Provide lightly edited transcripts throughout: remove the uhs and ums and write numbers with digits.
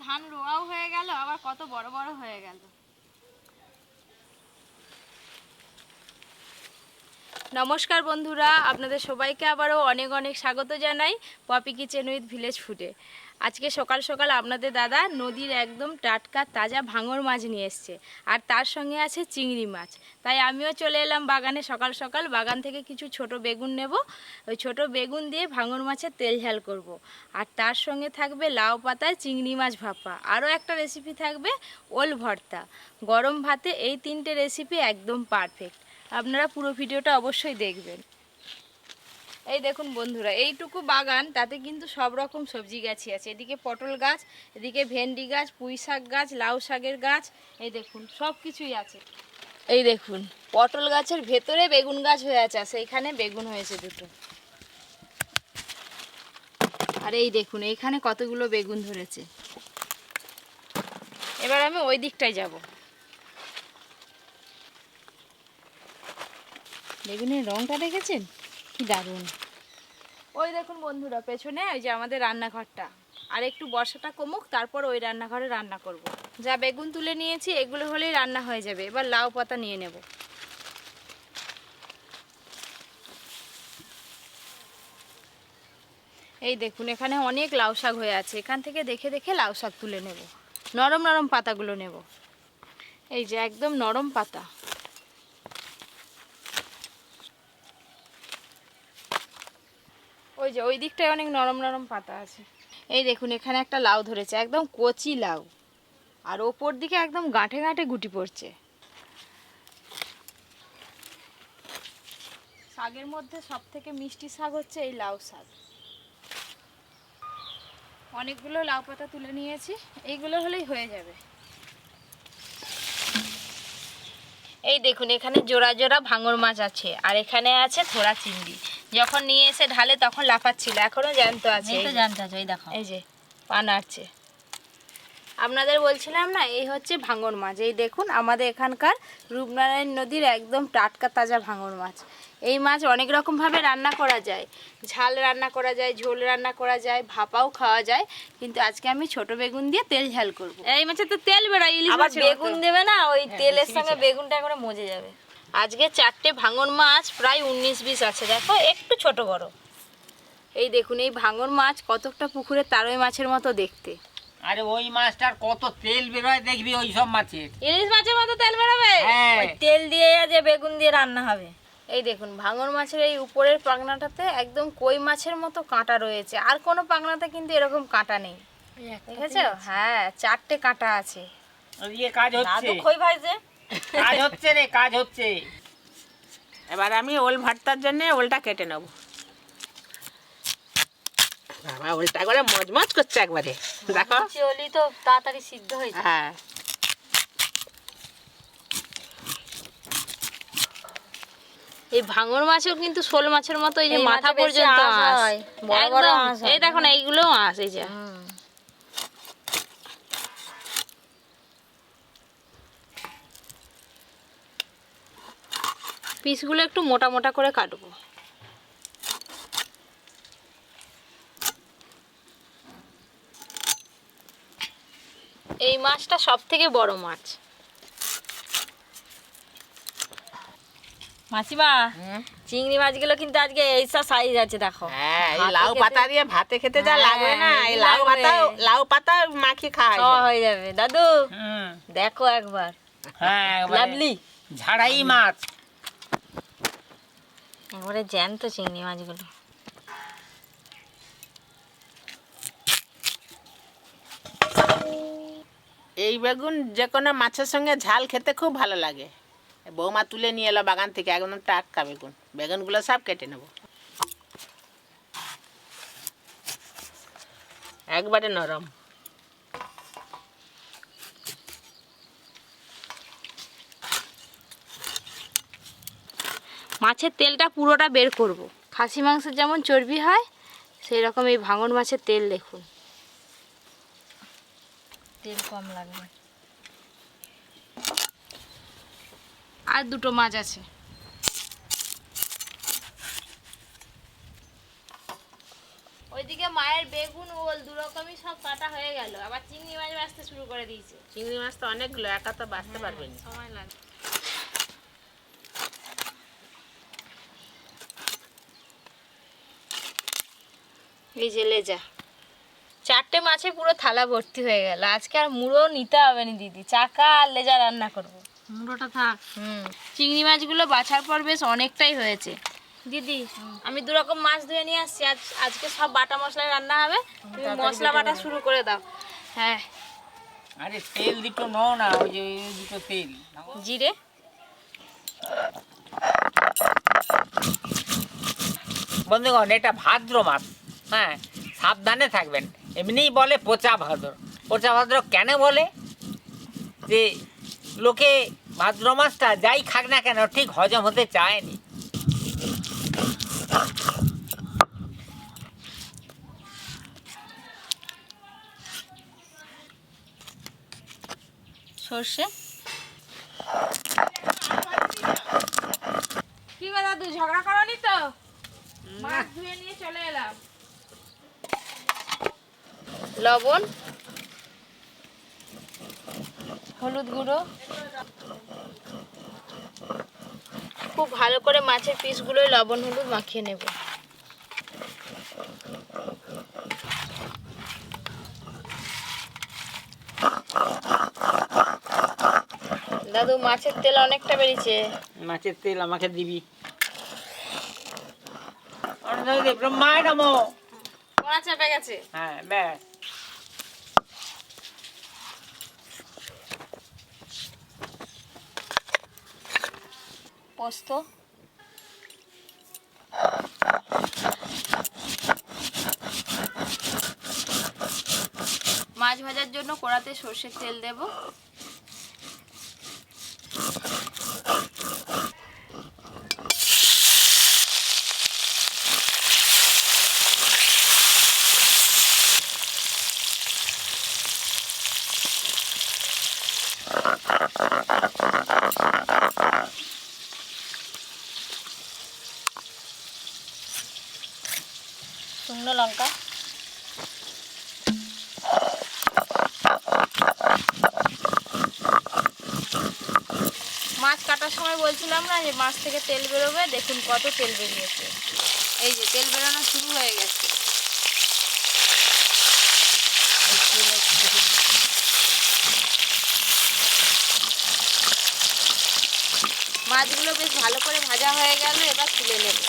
ধান রোয়াও হয়ে গেল, আবার কত বড় বড় হয়ে গেল। নমস্কার বন্ধুরা, আপনাদের সবাইকে আবারও অনেক অনেক স্বাগত জানাই পপি কিচেন উইথ ভিলেজ ফুডে। আজকে সকাল সকাল আপনাদের দাদা নদীর একদম টাটকা তাজা ভাঙর মাছ নিয়ে এসছে, আর তার সঙ্গে আছে চিংড়ি মাছ। তাই আমিও চলে এলাম বাগানে সকাল সকাল। বাগান থেকে কিছু ছোট বেগুন নেব, ওই ছোট বেগুন দিয়ে ভাঙর মাছের তেল ঝাল করব। আর তার সঙ্গে থাকবে লাউ পাতায় চিংড়ি মাছ ভাপা, আরও একটা রেসিপি থাকবে ওল ভর্তা। গরম ভাতে এই তিনটে রেসিপি একদম পারফেক্ট। আপনারা পুরো ভিডিওটা অবশ্যই দেখবেন। এই দেখুন বন্ধুরা, এইটুকু বাগান, তাতে কিন্তু সব রকম সবজি গাছই আছে। এদিকে পটল গাছ, এদিকে ভেন্ডি গাছ, পুঁই শাক গাছ, লাউ শাকের গাছ, এই দেখুন সব কিছুই আছে। এই দেখুন পটল গাছের ভেতরে বেগুন গাছ হয়ে আছে, সেইখানে বেগুন হয়েছে দুটো। আর এই দেখুন এইখানে কতগুলো বেগুন ধরেছে। এবার আমি ওই দিকটায় যাব। বেগুনের রংটা দেখেছেন কি দারুণ। ওই দেখুন বন্ধুরা পেছনে ওই যে আমাদের রান্নাঘরটা। আর একটু বর্ষাটা কমুক, তারপর ওই রান্নাঘরে রান্না করব। যা বেগুন তুলে নিয়েছি এগুলো হলেই রান্না হয়ে যাবে। এবার লাউ পাতা নিয়ে নেব। এই দেখুন এখানে অনেক লাউ শাক হয়ে আছে, এখান থেকে দেখে দেখে লাউ শাক তুলে নেব। নরম নরম পাতাগুলো নেব, এই যে একদম নরম পাতা। ওই যে ওই দিকটায় অনেক নরম নরম পাতা আছে। এই দেখুন এখানে একটা লাউ ধরেছে, একদম কচি লাউ, আর ওপর দিকে একদম গাঁঠে গাঁঠে গুটি পড়ছে। শাকের মধ্যে সব থেকে মিষ্টি শাক হচ্ছে এই লাউ শাক। অনেকগুলো লাউ পাতা তুলে নিয়েছি, এইগুলো হলেই হয়ে যাবে। এই দেখুন এখানে জোড়া জোড়া ভাঙর মাছ আছে, আর এখানে আছে থোড়া চিংড়ি। যখন নিয়ে এসে ঢালে তখন লাফাচ্ছিল, এখনো জ্যান্ত আছে। এই তো জ্যান্ত আছে, এই দেখো, এই যে পা নাড়ছে। আপনাদের বলছিলাম না, এই হচ্ছে ভাঙর মাছ। এই দেখুন আমাদের এখানকার রূপনারায়ণ নদীর একদম টাটকা তাজা ভাঙর মাছ। এই মাছ অনেক রকমভাবে রান্না করা যায়, ঝাল রান্না করা যায়, ঝোল রান্না করা যায়, ভাপাও খাওয়া যায়। কিন্তু আজকে আমি ছোট বেগুন দিয়ে তেল ঝাল করব। এই মাছে তো তেল বেরোয়, ইলিশ মাছের বেগুন দেবে না, ওই তেলের সঙ্গে বেগুনটা করে মজে যাবে। আজকে 4টে ভাঙর মাছ, প্রায় 19-20 আছে। দেখো একটু ছোট বড়। এই দেখুন এই ভাঙর মাছ কতকটা পুকুরে তারই মাছের মতো দেখতে। আরে ওই মাছটার কত তেল বেরোয় দেখবি, ওই সব মাছের। ইলিশ মাছের মতো তেল বেরোবে, ওই তেল দিয়ে যে বেগুন দিয়ে রান্না হবে। এই দেখুন ভাঙর মাছের এই উপরের পাখনাটাতে একদম কই মাছের মতো কাঁটা রয়েছে, আর কোনো পাখনাতে কিন্তু এরকম কাঁটা নেই, দেখেছো? হ্যাঁ 4টে কাঁটা আছে। ওইদিকে কাজ হচ্ছে, কই ভাইছে, কাজ হচ্ছে রে, কাজ হচ্ছে। এবার আমি ওল ভর্তার জন্য ওলটা কেটে নেব। বাবা ওলটা করে মজমজ করছে একবারে, দেখো ওলি তো তাড়াতাড়ি সিদ্ধ হয়ে যায়। হ্যাঁ এই ভাঙর মাছেও কিন্তু শোল মাছের মতো এই যে মাথা পর্যন্ত আঁশ, একদম। এই দেখো না এইগুলো আঁশ, এই যে পিসগুলো একটু মোটা মোটা করে কাটবো। এই মাছটা সব থেকে বড় মাছ। মাসিমা চিংড়ি মাছগুলো কিন্তু আজকে এইসব সাইজ আছে, দেখো। হ্যাঁ এই লাউ পাতা দিয়ে ভাতে খেতে যা লাগবে না, এই লাউ পাতা মাখি খাওয়া হয়ে যাবে। দাদু হুম, দেখো একবার, হ্যাঁ লাভলি ঝাড়াই মাছ। একবারে জ্যান্ত চিংড়ি মাছগুলো। এই বেগুন যে কোনো মাছের সঙ্গে ঝাল খেতে খুব ভালো লাগে। বৌমা তুলে নিয়ে এলো বাগান থেকে, একদম টাটকা বেগুন। বেগুনগুলো সব কেটে নেব, একবারে নরম। মাছের তেলটা পুরোটা বের করব। খাসি মাংসের যেমন চর্বি হয়, সেই রকম এই ভাঙন মাছের তেল দেখুন, তেল কম লাগবে। আর দুটো মাছ আছে, ওই এদিকে মায়ের বেগুন ওল দু রকমই সব কাটা হয়ে গেল, আবার চিংড়ি মাছ ভাজতে শুরু করে দিয়েছে। চিংড়ি মাছ তো অনেকগুলো, একা তো বাঁচতে পারবে না। সময় লাগে। এই যে লেজা, 4টে মাছে পুরো থালা ভর্তি হয়ে গেল। আজকে আর মুড়ো নিতে হবে না দিদি, চাকা আর লেজা রান্না করব। মুড়োটা থাক। চিংড়ি মাছগুলো বাছার পর বেশ অনেকটাই হয়েছে। দিদি আমি 2 রকম মাছ ধুয়ে নিয়ে আসছি, আজকে সব বাটা মশলায় রান্না হবে, তুমি মশলা বাটা শুরু করে দাও। হ্যাঁ আরে তেল দুটো নাও না, ওই যে ওই দুটো তেল নাও। জিরে, বন্ধুগণ এটা ভাদ্র মাস, হ্যাঁ সাবধানে থাকবেন। এমনিই বলে পচা ভাদ্র। পচা ভাদ্র কেন বলে? যে লোকে ভাদ্র মাসটা যাই খাক না কেন ঠিক হজম হতে চায়নি। সর্ষে। কি গো দাদু, ঝগড়া করনি তো? মাছ ধুয়ে নিয়ে চলে এলাম। লবণ, হলুদ গুঁড়ো, খুব ভালো করে মাছের পিসগুলোয় লবণ হলুদ মাখিয়ে নেব। দাদু মাছের তেল অনেকটা বেরিয়েছে। মাছের তেল আমাকে দিবি। ব্রহ্মায় নমো। কড়া চেপে গেছে। হ্যাঁ ব্যাস। পোস্ত, মাছ ভাজার জন্য কড়াতে সর্ষের তেল দেব। শুকনো লঙ্কা, মাছ কাটার সময় বলছিলাম না যে মাছ থেকে তেল বেরোবে, দেখুন কত তেল বেরিয়েছে। এই যে তেল বেরোনো শুরু হয়ে গেছে। মাছগুলো বেশ ভালো করে ভাজা হয়ে গেল, এবার তুলে নেব।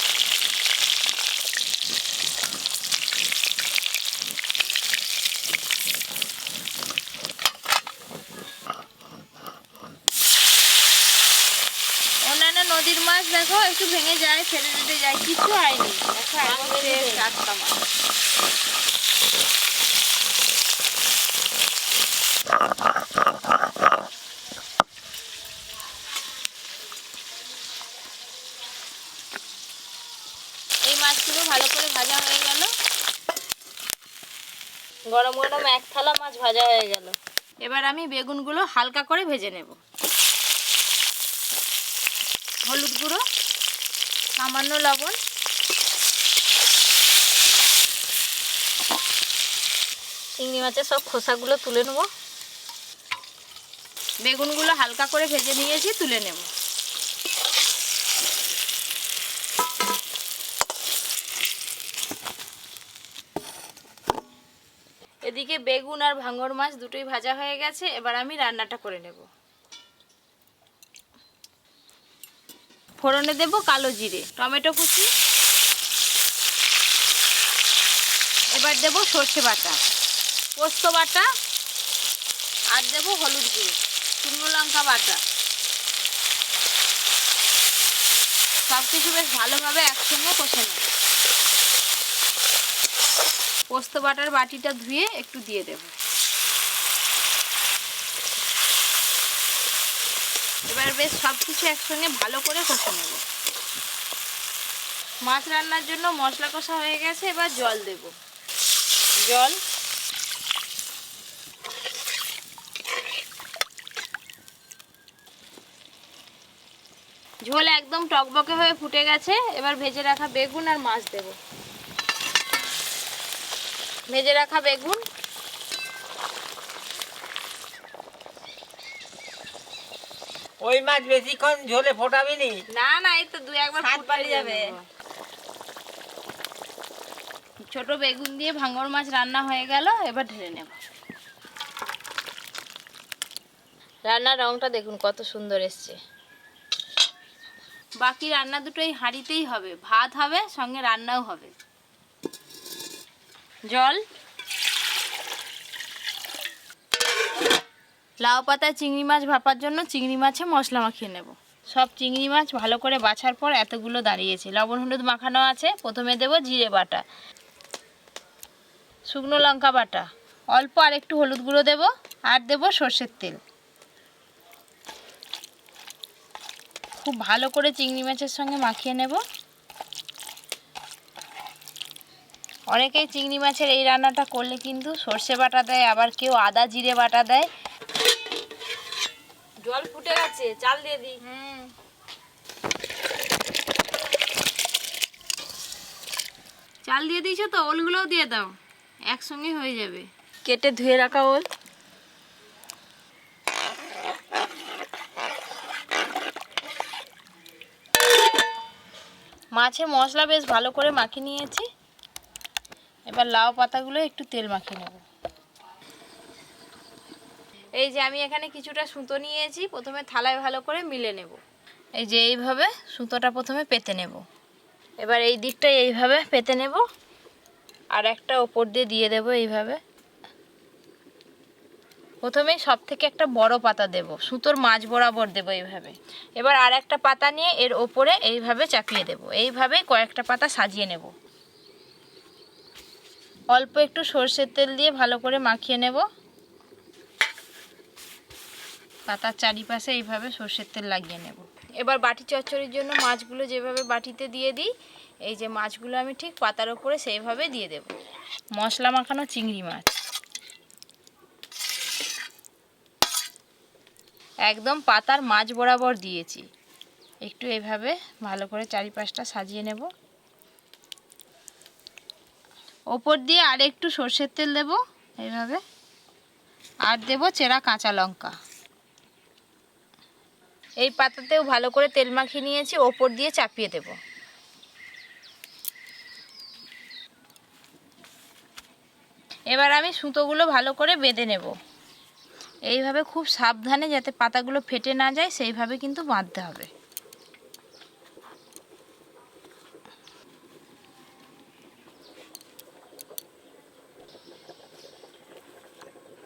অন্যান্য নদীর মাছ দেখো একটু ভেঙে যায়, ফেলে দিতে যায়, কিছু হয়নি। দেখো একদম ফ্রেশ টাটকা মাছ। এই মাছগুলো ভালো করে ভাজা হয়ে গেল। গরম গরম এক থালা মাছ ভাজা হয়ে গেল। এবার আমি বেগুনগুলো হালকা করে ভেজে নেব। হলুদ গুঁড়ো, সামান্য লবণ, চিংড়ি মাছের সব খোসাগুলো তুলে নেব। বেগুনগুলো হালকা করে ভেজে নিয়েছি, তুলে নেব। এদিকে বেগুন আর ভাঙর মাছ দুটোই ভাজা হয়ে গেছে, এবার আমি রান্নাটা করে নেব। ফোড়নে দেব কালো জিরে, টমেটো কুচি, এবার দেব সর্ষে বাটা, পোস্ত বাটা, আর দেব হলুদ গুঁড়ো, শুকনো লঙ্কা বাটা। সব কিছু বেশ ভালোভাবে একসঙ্গে কষে নেব। পোস্ত বাটার বাটিটা ধুয়ে একটু দিয়ে দেব। এবার বেশ সব কিছু একসঙ্গে ভালো করে কষে নেব। মাছ রান্নার জন্য মশলা কষা হয়ে গেছে, এবার জল দেব। জল, ঝোল একদম টকবকে হয়ে ফুটে গেছে। এবার ভেজে রাখা বেগুন আর মাছ দেব। ভেজে রাখা বেগুন, ওই মাছ বেশিক্ষণ ঝোলে ফোটাবি নি? না না, এই তো 2-1 বার স্বাদ ফুটতে পাল্টে যাবে। দেবো। ছোট বেগুন দিয়ে ভাঙর মাছ রান্না হয়ে গেল, এবার ঢেলে নেব। রান্নার রংটা দেখুন কত সুন্দর এসছে। বাকি রান্না দুটো এই হাঁড়িতেই হবে, ভাত হবে সঙ্গে রান্নাও হবে। জল, লাউ পাতায় চিংড়ি মাছ ভাপার জন্য চিংড়ি মাছে মশলা মাখিয়ে নেব। সব চিংড়ি মাছ ভালো করে বাছার পর এতগুলো দাঁড়িয়েছে। লবণ হলুদ মাখানো আছে। প্রথমে দেব জিরে বাটা, শুকনো লঙ্কা বাটা, অল্প আর একটু হলুদ গুঁড়ো দেব, আর দেব সর্ষের তেল। খুব ভালো করে চিংড়ি মাছের সঙ্গে মাখিয়ে নেব। অনেকেই চিংড়ি মাছের এই রান্নাটা করলে কিন্তু সর্ষে বাটা দেয়, আবার কেউ আদা জিরে বাটা দেয়। জল ফুটে গেছে, চাল দিয়ে দিই। চাল দিয়ে দিয়েছো তো, ওলগুলোও দিয়ে দাও, একসঙ্গে হয়ে যাবে। কেটে ধুয়ে রাখা ওল। মাছে মশলা বেশ ভালো করে মাখিয়ে নিয়েছি। এবার লাউ পাতাগুলো একটু তেল মাখিয়ে নেব। এই যে আমি এখানে কিছুটা সুতো নিয়েছি, প্রথমে থালায় ভালো করে মিলে নেব। এই যে এইভাবে সুতোটা প্রথমে পেতে নেব। এবার এই দিকটা এইভাবে পেতে নেব, আর একটা ওপর দিয়ে দেব এইভাবে। প্রথমেই সব থেকে একটা বড় পাতা দেব, সুতোর মাঝ বরাবর দেব এইভাবে। এবার আর একটা পাতা নিয়ে এর ওপরে এইভাবে চাপিয়ে দেব। এইভাবে কয়েকটা পাতা সাজিয়ে নেব। অল্প একটু সর্ষের তেল দিয়ে ভালো করে মাখিয়ে নেব। পাতার চারিপাশে এইভাবে সর্ষের তেল লাগিয়ে নেব। এবার বাটি চচ্চড়ির জন্য মাছগুলো যেভাবে বাটিতে দিয়ে দিই, এই যে মাছগুলো আমি ঠিক পাতার ওপরে সেইভাবে দিয়ে দেব। মশলা মাখানো চিংড়ি মাছ একদম পাতার মাঝ বরাবর দিয়েছি। একটু এইভাবে ভালো করে চারিপাশটা সাজিয়ে নেব। ওপর দিয়ে আর একটু সর্ষের তেল দেব এইভাবে, আর দেব চেরা কাঁচা লঙ্কা। এই পাতাতেও ভালো করে তেল মাখিয়ে নিয়েছি, ওপর দিয়ে চাপিয়ে দেব। এবার আমি সুতোগুলো ভালো করে বেঁধে নেব। এইভাবে খুব সাবধানে, যাতে পাতাগুলো ফেটে না যায় সেইভাবে কিন্তু বাঁধতে হবে।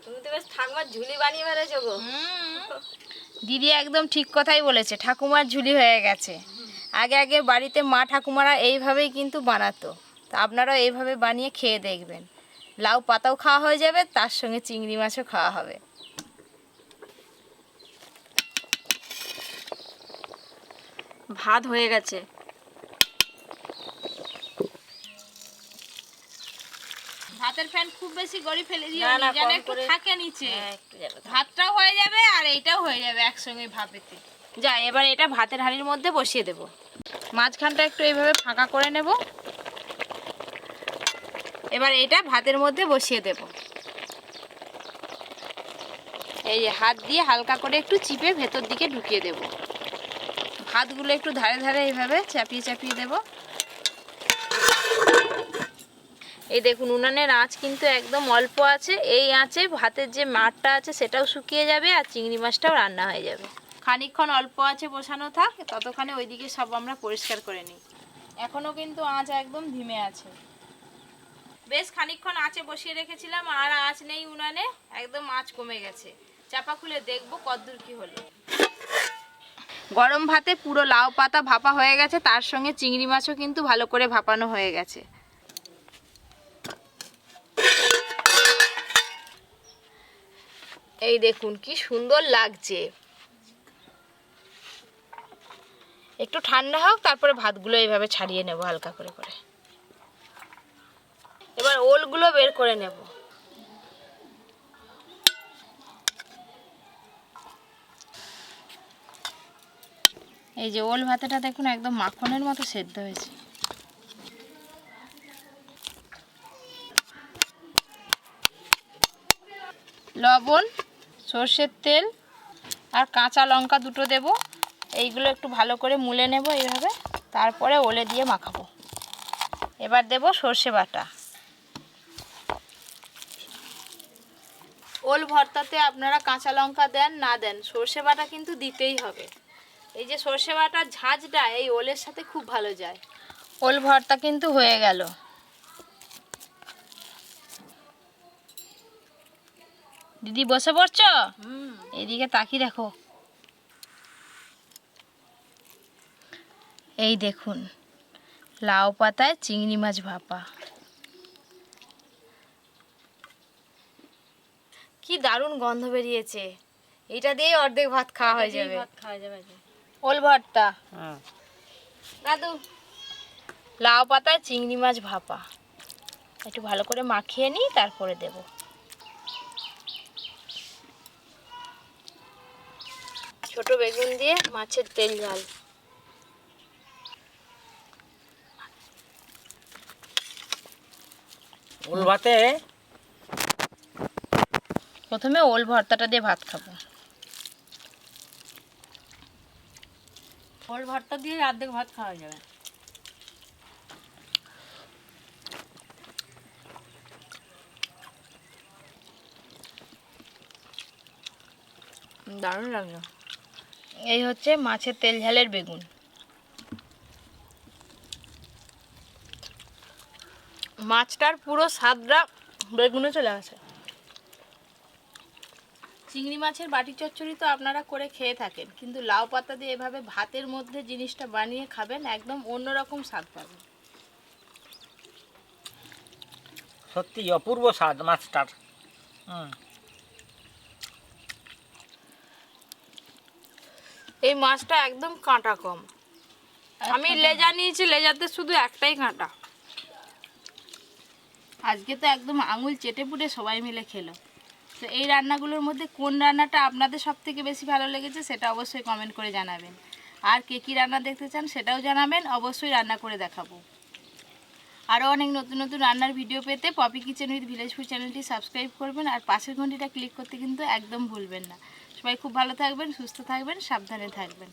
তুমি তো বেশ ঠাকুমার ঝুলি বানিয়ে ফেলেছো গো। দিদি একদম ঠিক কথাই বলেছে, ঠাকুমার ঝুলি হয়ে গেছে। আগে আগে বাড়িতে মা ঠাকুমারা এইভাবেই কিন্তু বানাতো। তো আপনারাও এইভাবে বানিয়ে খেয়ে দেখবেন। লাউ পাতাও খাওয়া হয়ে যাবে, তার সঙ্গে চিংড়ি মাছও খাওয়া হবে। ভাত হয়ে গেছে। ভাতের ফ্যান খুব বেশি গড়ি ফেলে দিও না, না, না, যেন কম একটু করে। থাকে নিচে। হ্যাঁ, একটু যাবে। ভাতটাও হয়ে যাবে আর এইটাও হয়ে যাবে একসঙ্গে ভাপেতে। যা, এবার এটা ভাতের হাঁড়ির মধ্যে বসিয়ে দেব। মাঝখানটা একটু এইভাবে ফাঁকা করে নেব। এবার এটা ভাতের মধ্যে বসিয়ে দেব। এই যে হাত দিয়ে হালকা করে একটু চিপে ভেতর দিকে ঢুকিয়ে দেব। ভাতগুলো একটু ধারে ধারে এইভাবে চাপিয়ে চাপিয়ে দেব। এই দেখুন, উনানের আঁচ কিন্তু একদম অল্প আছে। এই আঁচে ভাতের যে মাড়টা আছে সেটাও শুকিয়ে যাবে, আর চিংড়ি মাছটাও রান্না হয়ে যাবে। খানিকক্ষণ অল্প আঁচে বসানো থাক, ততক্ষণে ওইদিকে সব আমরা পরিষ্কার করে নিই। এখনও কিন্তু আঁচ একদম ধিমে আছে। বেশ খানিকক্ষণ আঁচে বসিয়ে রেখেছিলাম, আর আঁচ নেই উনানে, একদম আঁচ কমে গেছে। চাপা খুলে দেখবো কতদূর কি হলো। গরম ভাতে পুরো লাউ পাতা ভাপা হয়ে গেছে, তার সঙ্গে চিংড়ি মাছও কিন্তু ভালো করে ভাপানো হয়ে গেছে। এই দেখুন কি সুন্দর লাগছে। একটু ঠান্ডা হোক, তারপরে ভাতগুলো এইভাবে ছাড়িয়ে নেব হালকা করে করে। এবার ওলগুলো বের করে নেব। এই যে ওল ভাতেটা দেখুন একদম মাখনের মতো সেদ্ধ হয়েছে। লবণ, সর্ষের তেল আর কাঁচা লঙ্কা দুটো দেব। এইগুলো একটু ভালো করে মুলে নেব এইভাবে, তারপরে ওলে দিয়ে মাখাবো। এবার দেব সর্ষে বাটা। ওল ভর্তাতে আপনারা কাঁচা লঙ্কা দেন না দেন, সর্ষে বাটা কিন্তু দিতেই হবে। এই যে সর্ষে বাটার ঝাঁঝটা এই ওলের সাথে খুব ভালো যায়। ওল ভর্তা কিন্তু হয়ে গেল। দিদি বসে পড়ছো? এইদিকে তাকিয়ে দেখো। এই দেখুন লাউ পাতায় চিংড়ি মাছ ভাপা, কি দারুণ গন্ধ বেরিয়েছে। এটা দিয়ে অর্ধেক ভাত খাওয়া হয়ে যাবে। ওল ভর্তা দাদু, লাউ পাতায় চিংড়ি মাছ ভাপা একটু ভালো করে মাখিয়ে নিই, তারপরে দেব। ছোট বেগুন দিয়ে মাছের তেল ঝাল। ওল ভাতে প্রথমে ওল ভর্তাটা দিয়ে ভাত খাবো। ওল ভর্তা দিয়ে অর্ধেক ভাত খাওয়া যাবে। দারুণ লাগলো। এই হচ্ছে মাছের তেল ঝালের বেগুন। মাছটার পুরো স্বাদটা বেগুনে চলে গেছে। চিংড়ি মাছের বাটি চচ্চড়ি তো আপনারা করে খেয়ে থাকেন, কিন্তু লাউ পাতা দিয়ে এভাবে ভাতের মধ্যে জিনিসটা বানিয়ে খাবেন, একদম অন্যরকম স্বাদ পাবেন। সত্যি অপূর্ব স্বাদ মাছটার। এই মাছটা একদম কাঁটা কম। আমি লেজা নিয়েছি, লেজাতে শুধু একটাই কাঁটা। আজকে তো একদম আঙুল চেটে পুটে সবাই মিলে খেলো। তো এই রান্নাগুলোর মধ্যে কোন রান্নাটা আপনাদের সব থেকে বেশি ভালো লেগেছে সেটা অবশ্যই কমেন্ট করে জানাবেন। আর কে কী রান্না দেখতে চান সেটাও জানাবেন, অবশ্যই রান্না করে দেখাবো। আরও অনেক নতুন নতুন রান্নার ভিডিও পেতে Poppy kitchen with village food চ্যানেলটি সাবস্ক্রাইব করবেন, আর পাশের ঘন্টিটা ক্লিক করতে কিন্তু একদম ভুলবেন না। সবাই খুব ভালো থাকবেন, সুস্থ থাকবেন, সাবধানে থাকবেন।